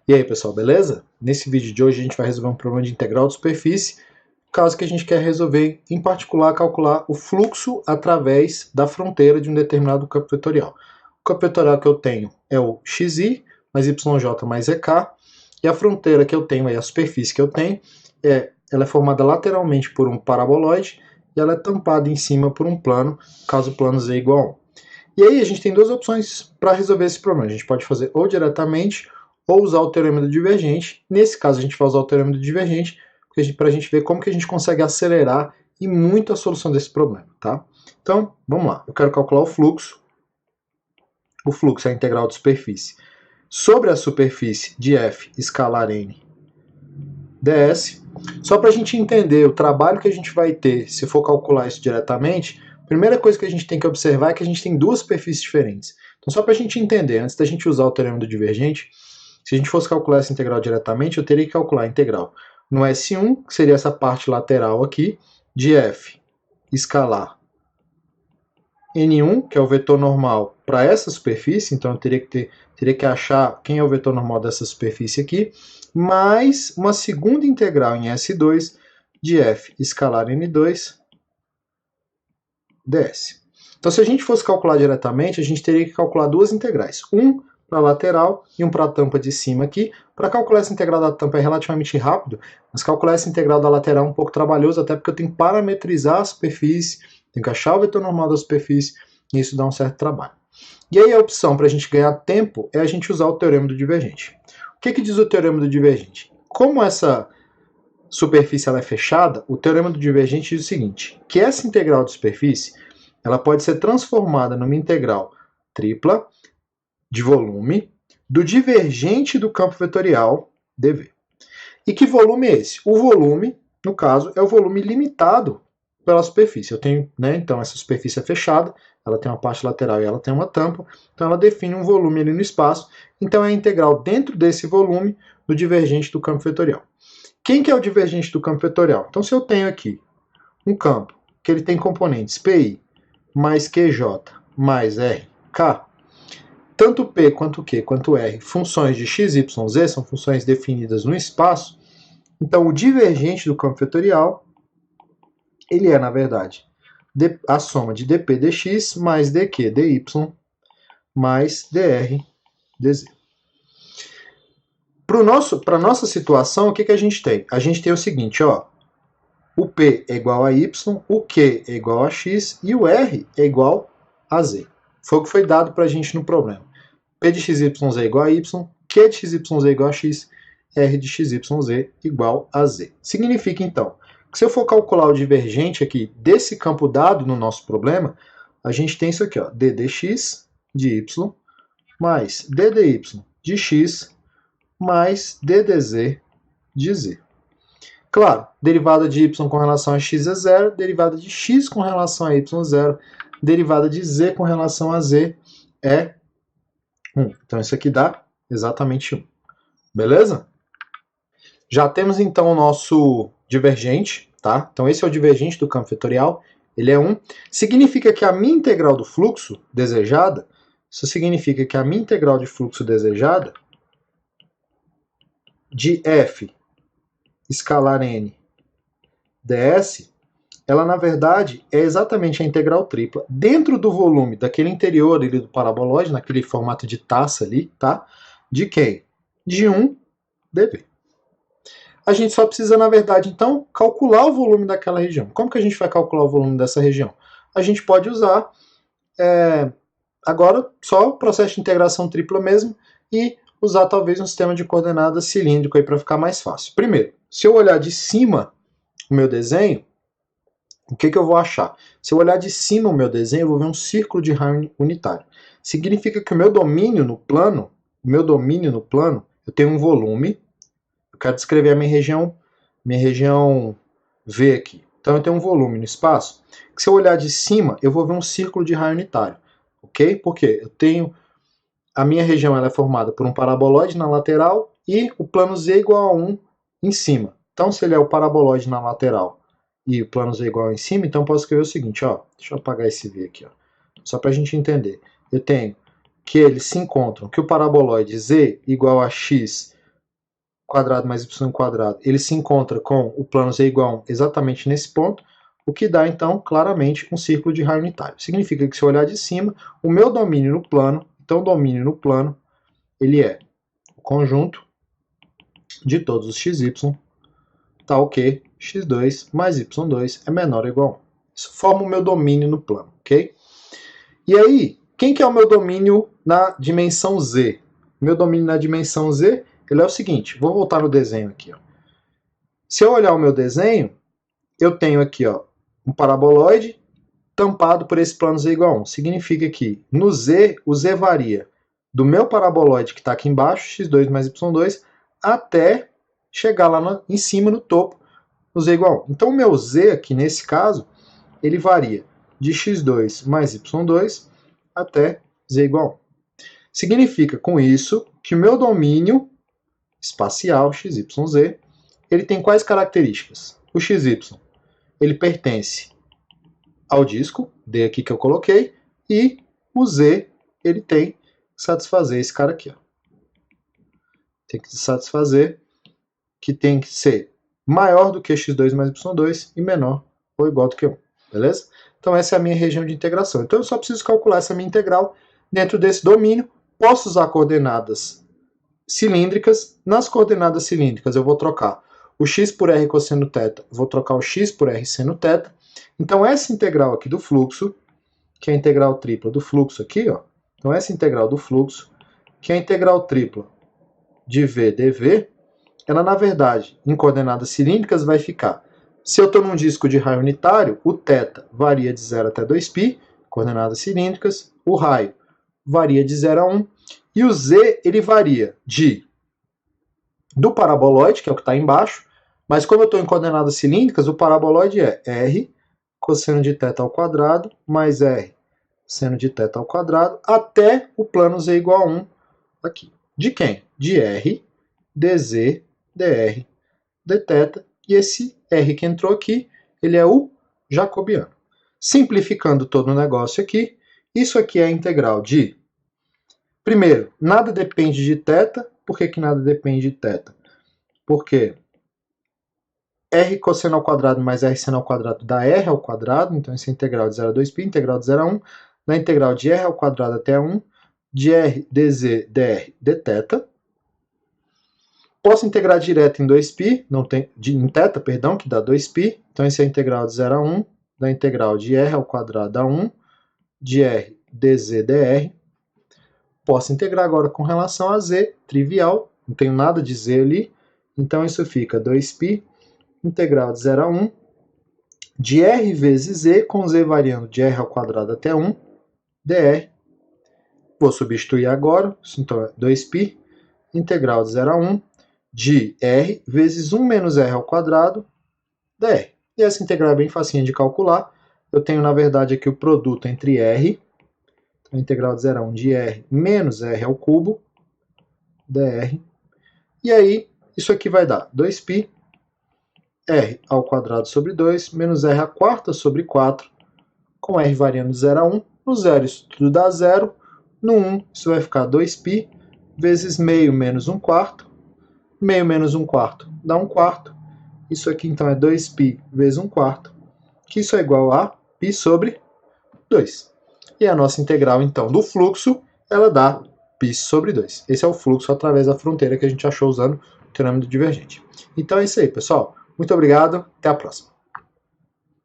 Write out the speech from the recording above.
E aí, pessoal, beleza? Nesse vídeo de hoje a gente vai resolver um problema de integral de superfície, caso que a gente quer resolver, em particular, calcular o fluxo através da fronteira de um determinado campo vetorial. O campo vetorial que eu tenho é o xi mais yj mais ek, e a fronteira que eu tenho, a superfície que eu tenho, ela é formada lateralmente por um paraboloide e ela é tampada em cima por um plano, caso o plano z igual a 1. E aí a gente tem duas opções para resolver esse problema. A gente pode fazer ou diretamente ou usar o teorema do divergente. Nesse caso a gente vai usar o teorema do divergente para a gente ver como que a gente consegue acelerar e muito a solução desse problema, tá? Então, vamos lá. Eu quero calcular o fluxo. O fluxo é a integral de superfície sobre a superfície de f escalar n ds. Só para a gente entender o trabalho que a gente vai ter se for calcular isso diretamente, a primeira coisa que a gente tem que observar é que a gente tem duas superfícies diferentes. Então, só para a gente entender, antes da gente usar o teorema do divergente, se a gente fosse calcular essa integral diretamente, eu teria que calcular a integral no S1, que seria essa parte lateral aqui, de f escalar n1, que é o vetor normal para essa superfície, então eu teria que achar quem é o vetor normal dessa superfície aqui, mais uma segunda integral em S2 de f escalar n2 ds. Então, se a gente fosse calcular diretamente, a gente teria que calcular duas integrais. Um para a lateral e um para a tampa de cima aqui. Para calcular essa integral da tampa é relativamente rápido, mas calcular essa integral da lateral é um pouco trabalhoso, até porque eu tenho que parametrizar a superfície, tenho que achar o vetor normal da superfície, e isso dá um certo trabalho. E aí a opção para a gente ganhar tempo é a gente usar o teorema do divergente. O que diz o teorema do divergente? Como essa superfície ela é fechada, o teorema do divergente diz o seguinte, que essa integral de superfície ela pode ser transformada numa integral tripla de volume do divergente do campo vetorial dv. E que volume é esse? O volume, no caso, é o volume limitado pela superfície. Eu tenho, então essa superfície é fechada, ela tem uma parte lateral e ela tem uma tampa, então ela define um volume ali no espaço, então é a integral dentro desse volume do divergente do campo vetorial. Quem que é o divergente do campo vetorial? Então, se eu tenho aqui um campo que ele tem componentes PI mais QJ mais RK, tanto P quanto Q quanto R, funções de x, y, z, são funções definidas no espaço, então o divergente do campo vetorial, ele é, na verdade, a soma de dp dx mais dq dy mais dr dz. Para a nossa situação, o que a gente tem? A gente tem o seguinte, ó, o P é igual a y, o Q é igual a x e o R é igual a z. Foi o que foi dado para a gente no problema. P de xyz é igual a y, Q de xyz é igual a x, R de xyz igual a z. Significa, então, que se eu for calcular o divergente aqui desse campo dado no nosso problema, a gente tem isso aqui, ó, d dx de y mais d dy de x mais d dz de z. Claro, derivada de y com relação a x é zero, derivada de x com relação a y é zero, derivada de z com relação a z é 1. Então isso aqui dá exatamente 1. Beleza? Já temos então o nosso divergente, tá? Então esse é o divergente do campo vetorial, ele é 1. Significa que a minha integral do fluxo desejada, isso significa que a minha integral de fluxo desejada de f escalar n ds, ela na verdade é exatamente a integral tripla dentro do volume daquele interior ali do paraboloide, naquele formato de taça ali, tá? De quem? De 1 dv. A gente só precisa, na verdade, então, calcular o volume daquela região. Como que a gente vai calcular o volume dessa região? A gente pode usar, agora, só o processo de integração tripla mesmo e usar talvez um sistema de coordenadas cilíndrico aí para ficar mais fácil. Primeiro, se eu olhar de cima o meu desenho, o que eu vou achar? Se eu olhar de cima o meu desenho, eu vou ver um círculo de raio unitário. Significa que o meu domínio no plano, eu tenho um volume, eu quero descrever a minha região V aqui. Então eu tenho um volume no espaço, que se eu olhar de cima, eu vou ver um círculo de raio unitário. Ok? Porque eu tenho, a minha região ela é formada por um paraboloide na lateral e o plano Z igual a 1 em cima. Então se ele é o paraboloide na lateral e o plano Z igual em cima, então eu posso escrever o seguinte, ó, deixa eu apagar esse V aqui, ó, só para a gente entender. Eu tenho que eles se encontram, que o paraboloide Z igual a x quadrado mais y quadrado, ele se encontra com o plano z igual a 1 exatamente nesse ponto, o que dá, então, claramente um círculo de raio unitário. Significa que se eu olhar de cima, o meu domínio no plano, então o domínio no plano, ele é o conjunto de todos os xy, tal que x2 mais y2 é menor ou igual a 1. Isso forma o meu domínio no plano, ok? E aí, quem que é o meu domínio na dimensão z? Meu domínio na dimensão z, ele é o seguinte, vou voltar no desenho aqui. Ó. Se eu olhar o meu desenho, eu tenho aqui ó, um paraboloide tampado por esse plano z igual a 1. Significa que no z, o z varia do meu paraboloide que está aqui embaixo, x2 mais y2, até chegar lá em cima, no topo, no z igual a 1. Então o meu z aqui, nesse caso, ele varia de x2 mais y2 até z igual a 1. Significa, com isso, que o meu domínio espacial, xyz, ele tem quais características? O xy, ele pertence ao disco, D aqui que eu coloquei, e o z, ele tem que satisfazer esse cara aqui. Ó. Tem que satisfazer que tem que ser maior do que x2 mais y2 e menor ou igual do que 1, beleza? Então essa é a minha região de integração. Então eu só preciso calcular essa minha integral dentro desse domínio. Posso usar coordenadas cilíndricas. Nas coordenadas cilíndricas eu vou trocar o x por r cosseno θ, vou trocar o x por r seno θ. Então essa integral aqui do fluxo, que é a integral tripla do fluxo aqui, ó. Então essa integral do fluxo, que é a integral tripla de v dv, ela na verdade, em coordenadas cilíndricas, vai ficar, se eu estou num disco de raio unitário, o θ varia de 0 até 2π, coordenadas cilíndricas, o raio varia de 0 a 1, e o z ele varia do paraboloide, que é o que está embaixo, mas como eu estou em coordenadas cilíndricas, o paraboloide é r cosseno de θ ao quadrado mais r seno de θ ao quadrado até o plano z igual a 1 aqui. De quem? De r dz dr dθ, e esse r que entrou aqui, ele é o jacobiano. Simplificando todo o negócio aqui, isso aqui é a integral de... Primeiro, nada depende de θ. Por que nada depende de θ? Porque r cosseno ao quadrado mais r seno ao quadrado dá r ao quadrado, então essa é a integral de 0 a 2π, integral de 0 a 1, na integral de r ao quadrado até 1, de r dz dr dθ. Posso integrar direto em 2π, em θ, perdão, que dá 2π, então essa é a integral de 0 a 1, da integral de r ao quadrado a 1, de r dz dr. Posso integrar agora com relação a z, trivial, não tenho nada de z ali, então isso fica 2π, integral de 0 a 1, de r vezes z, com z variando de r ao quadrado até 1, dr. Vou substituir agora, então é 2π, integral de 0 a 1, de r vezes 1 menos r ao quadrado, dr. E essa integral é bem facinha de calcular. Eu tenho, na verdade, aqui o produto entre r, então, a integral de 0 a 1 de r menos r ao cubo, dr. E aí, isso aqui vai dar 2π, r ao quadrado sobre 2, menos r à quarta sobre 4, com r variando de 0 a 1. No 0 isso tudo dá 0. No 1 isso vai ficar 2π vezes meio menos 1/4. Meio menos 1/4 dá 1/4. Isso aqui então é 2π vezes 1/4, que isso é igual a π sobre 2. E a nossa integral então do fluxo, ela dá π sobre 2. Esse é o fluxo através da fronteira que a gente achou usando o teorema do divergente. Então é isso aí, pessoal. Muito obrigado, até a próxima.